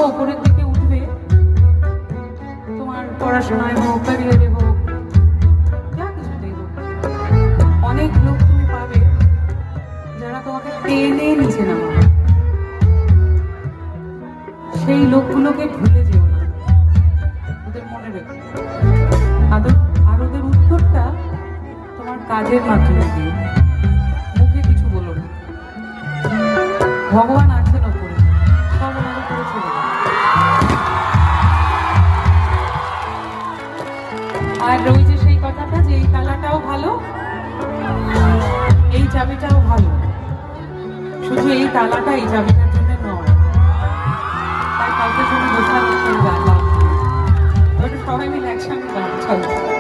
ওপরের দিকে উঠবে, তোমার পড়াশোনায় হোক, ক্যারিয়ারে হোক, যা কিছুতেই হোক, অনেক লোক তুমি পাবে যারা তোমাকে টেনে নিচে নামাবে। সেই লোকগুলোকে ভুলে যেও না, ওদের মনে রেখো। আর ওদের উত্তরটা তোমার কাজের মাধ্যমে দিও, মুখে কিছু বলো না। ভগবান আছেন ওপরে, সব ওনার উপরে ছেড়ে দাও। আর ওই যে সেই কথাটা যে এই তালাটাও ভালো, এই চাবিটাও ভালো, শুধু এই তালাটা এই চাবিটার জন্য নয়। তাই কাউকে জন্য বোঝা গান, সবাই মিলে একসঙ্গে গান চলো।